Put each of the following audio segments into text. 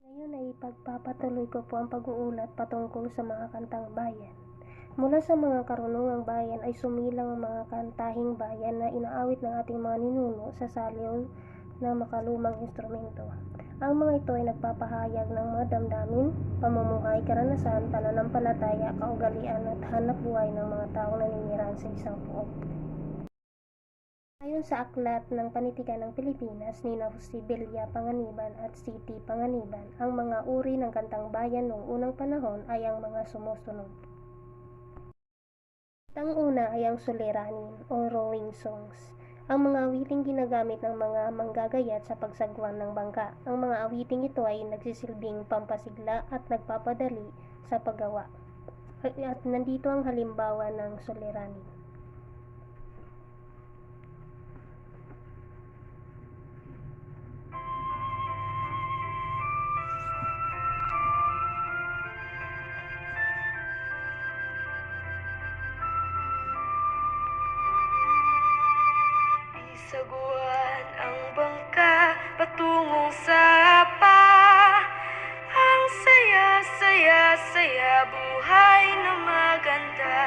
Ngayon ay pagpapatuloy ko po ang pag-uulat patungkol sa mga kantang bayan. Mula sa mga karunungang bayan ay sumilang ang mga kantahing bayan na inaawit ng ating mga ninuno sa saliw na makalumang instrumento. Ang mga ito ay nagpapahayag ng mga damdamin, pamumuhay, karanasan, pananampalataya, kaugalian at hanap buhay ng mga taong naninirahan sa isang pook. Ayon sa aklat ng Panitikan ng Pilipinas ni Jose Villa Panganiban at C.T. Panganiban, ang mga uri ng kantang bayan noong unang panahon ay ang mga sumusunod. Ang una ay ang suliranin o rowing songs. Ang mga awiting ginagamit ng mga manggagayat sa pagsagwan ng bangka. Ang mga awiting ito ay nagsisilbing pampasigla at nagpapadali sa paggawa. At nandito ang halimbawa ng suliranin. Saguan ang bangka patungong sapa. Ang saya, saya, saya, buhay na maganda.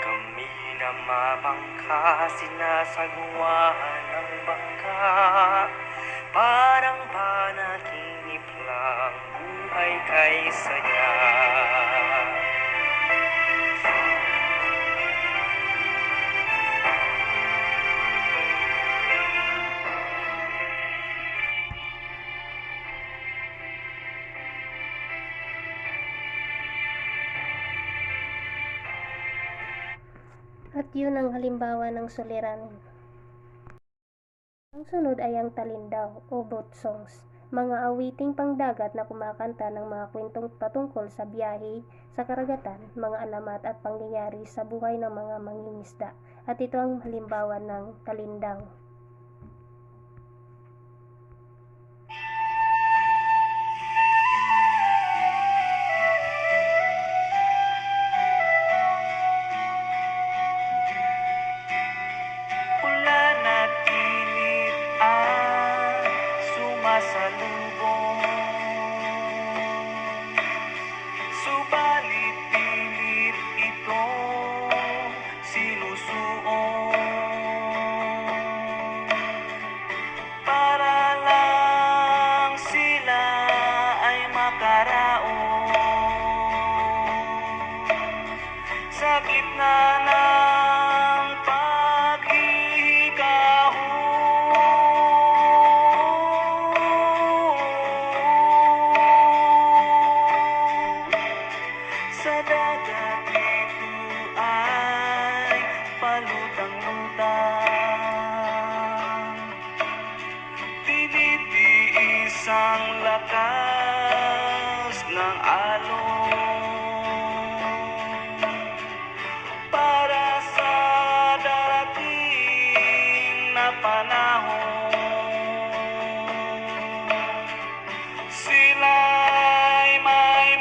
Kami na mamangka, sinasagwaan ng bangka. Parang panaginip lang, buhay kay saya. At yun ang halimbawa ng suliranin. Ang sunod ay ang talindaw o boat songs, mga awiting pangdagat na kumakanta ng mga kwentong patungkol sa biyahe sa karagatan, mga alamat at pangyayari sa buhay ng mga mangingisda. At ito ang halimbawa ng talindaw. Ulan at init ang sumasalubong, subalit pilit itong sinusuong para lang sila ay makaraong sa gitna ng sa dagat ito ay palutang-lutang, tinitiis ang lakas ng alon para sa darating na panahon. Sila'y may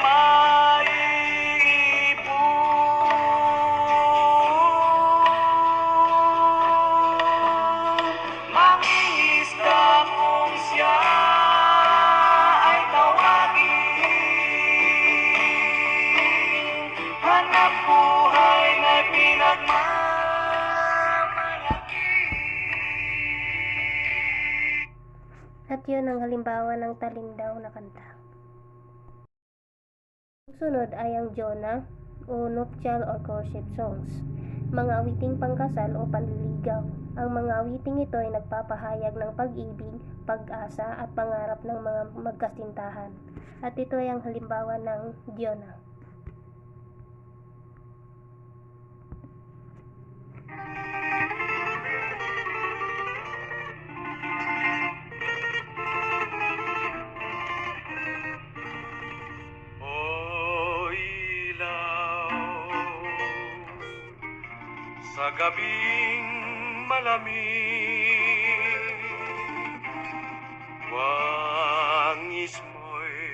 mangingisda kung siya ay tawagin, hanap buhay na pinagmamalaki. At yun ang halimbawa ng talindaw na kanta. Ang sunod ay ang Jonah o nuptial or courtship songs, mga awiting pangkasal o panliligaw. Ang mga awiting ito ay nagpapahayag ng pag-ibig, pag-asa at pangarap ng mga magkasintahan. At ito ay ang halimbawa ng Jonah. Sa gabing malamig, wangis mo'y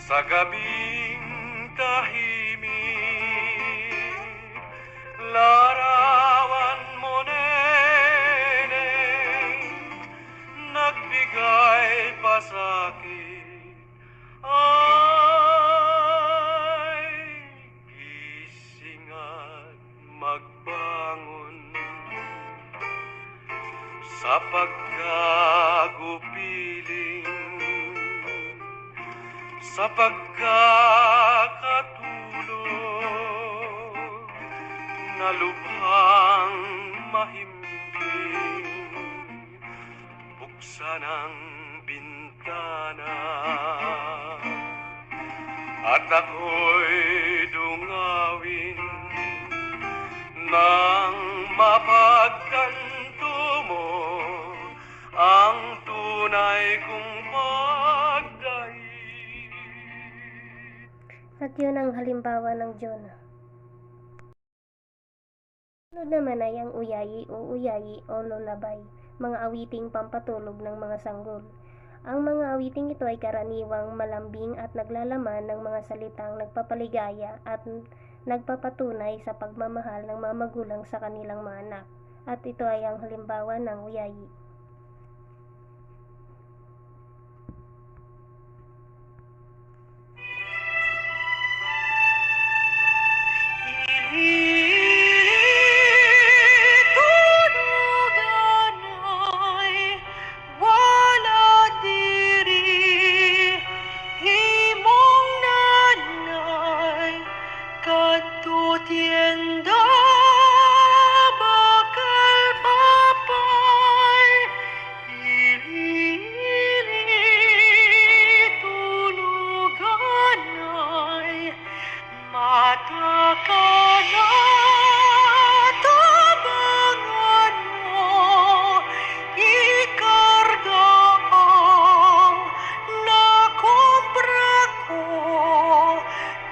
Sa gabing tahimik, larawan mo, neneng, nagbigay pa sa'kin ay gising at magbangon sa pagkagupiling, sa pagkakatulog na lubhang mahimbing. Buksan ang bintana at ako'y dungawin nang mapagtanto mo ang tunay kong pagdaig. At yun ang halimbawa ng Jonah. Sunod naman ay ang uyayi o lullaby, mga awiting pampatulog ng mga sanggol. Ang mga awiting ito ay karaniwang malambing at naglalaman ng mga salitang nagpapaligaya at nagpapatunay sa pagmamahal ng mga magulang sa kanilang mga anak. At ito ay ang halimbawa ng uyayi. Tienda bakal papai, ili-ili tuluganay, mata ka na tabangan mo, ikarga ang nakumpra ko,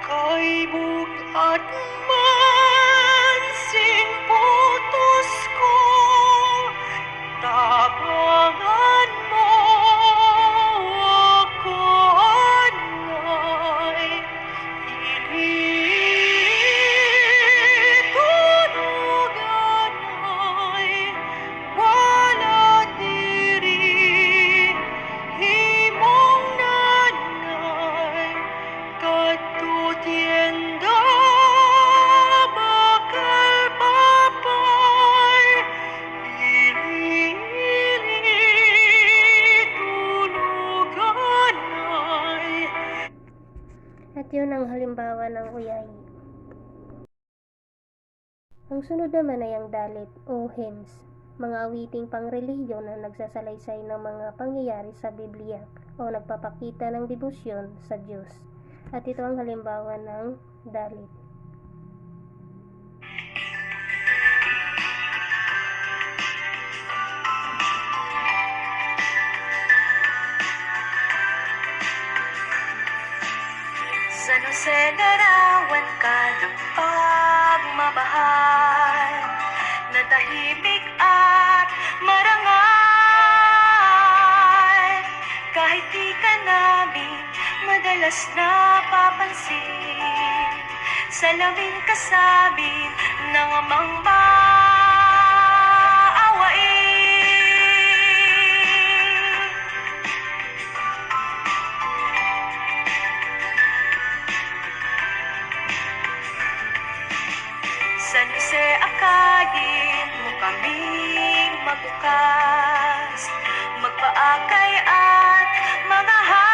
kay bugat mansing putos ko, tabangan mo ako, anay, tuluganay, wala diri, himong nanay, katutienda bakal papay, ili-ili tuluganay. At yun ang halimbawa ng uyayi. Ang sunod naman ay ang dalit o hymns, mga awiting pangrelihiyon na nagsasalaysay ng mga pangyayari sa Biblia o nagpapakita ng debosyon sa Diyos. At ito ang halimbawa ng dalit. San Jose, larawan ka ng pagmamahal na tahimik at marangal. Kahit di ka namin madalas napapansin, salamin ka sa amin ng amang maawain. San Jose, akayin mo kaming magbukas, magpaakay at mangahas,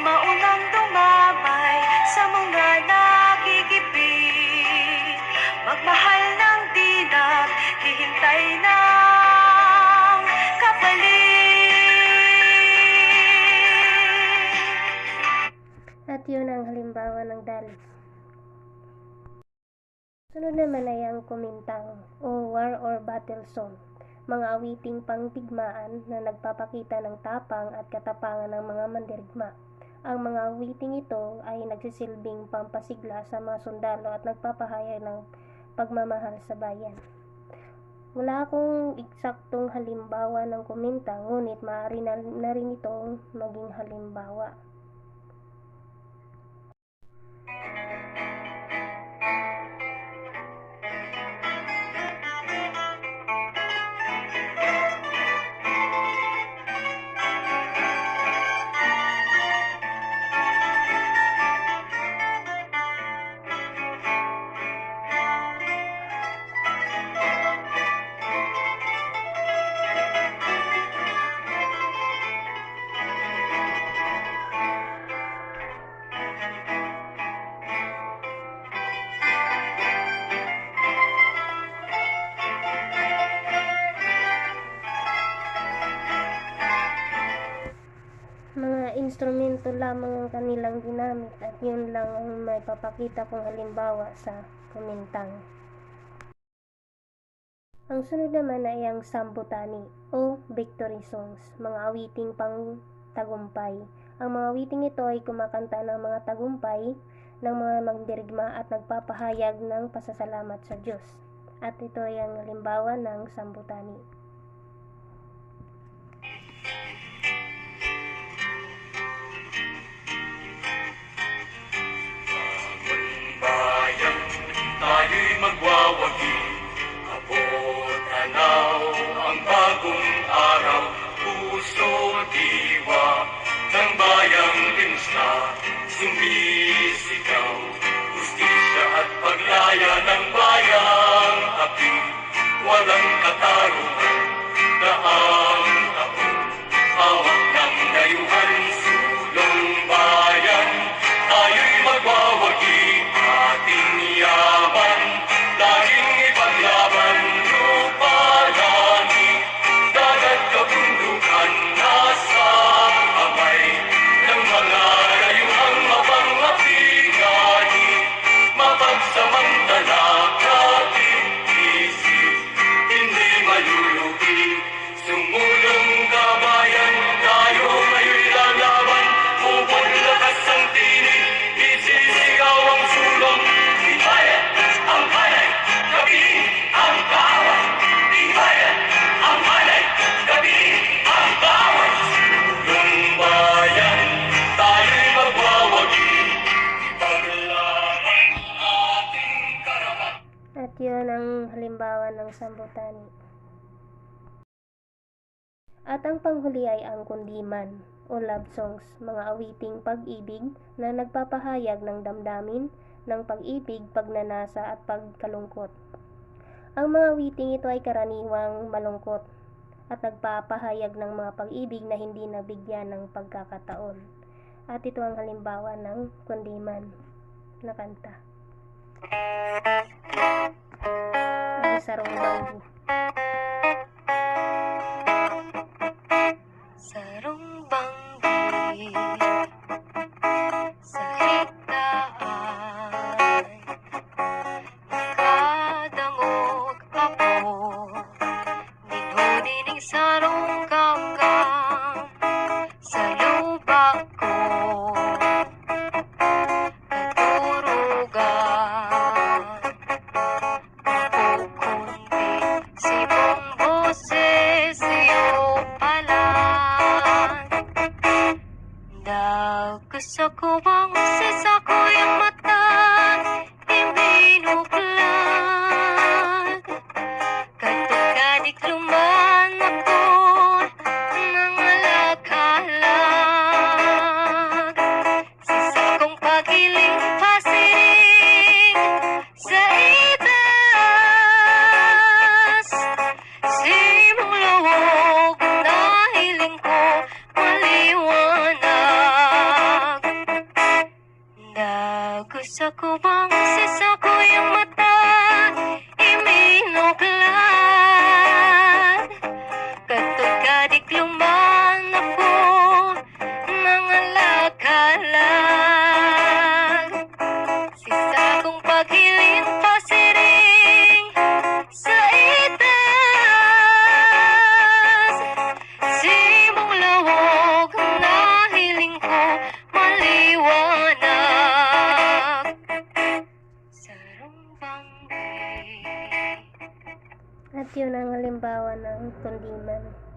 maunang dumamay sa mga nagigipit, magmahal ng di naghihintay ng kapalit. At yun ang halimbawa ng dalit. Sunod naman ay ang kumintang o war or battle song, mga awiting pangdigmaan na nagpapakita ng tapang at katapangan ng mga mandirigma. Ang mga awiting ito ay nagsisilbing pampasigla sa mga sundalo at nagpapahayag ng pagmamahal sa bayan. Wala akong eksaktong halimbawa ng kuminta, ngunit maaari na rin itong maging halimbawa. Mga instrumento lamang ang kanilang ginamit at yun lang ang may papakita kong halimbawa sa kumintang. Ang sunod naman ay ang sambutani o victory songs, mga awiting pang tagumpay. Ang mga awiting ito ay kumakanta ng mga tagumpay ng mga magdirigma at nagpapahayag ng pasasalamat sa Diyos. At ito ay ang halimbawa ng sambutani. Bayan, tayo'y magwawagi. Abot tanaw ang bagong araw. Puso, diwa ng bayang limus na sumisigaw. Hustisya at paglaya ng bayang api. Walang katarungan na ang taon. Hawak ng dayuhan, sulong bayan. Tayo'y magwawagi, ating yaman. Laging ipaglaban, lupa, langit. Dagat, kabundukan, nasa kamay ng mga dayuhang mapangapi-ngani. Mapagsamantala, katip-isip, hindi malulugi. Sumulong kabayan, tayo ngayon'y lalaban. Bubod lakas ang tinig, isisigaw ang sulong. Tibayan ang hanay, gabi ang bawat. Tibayan ang hanay, gabi ang bawat. Sulong bayan, tayo'y magwawagi. Ipaglaban ating karapat. At yun ang halimbawa ng sambutani. At ang panghuli ay ang kundiman o love songs, mga awiting pag-ibig na nagpapahayag ng damdamin ng pag-ibig, pagnanasa at pagkalungkot. Ang mga awiting ito ay karaniwang malungkot at nagpapahayag ng mga pag-ibig na hindi nabigyan ng pagkakataon. At ito ang halimbawa ng kundiman na kanta. Ang sarong banggi. Sarong banggi sa higdaan, kadangog apo, ninunining sarong gamgam sa lupa ko, katurugan, kukundi si mong boses iyo palang. At yun ang halimbawa ng kundiman.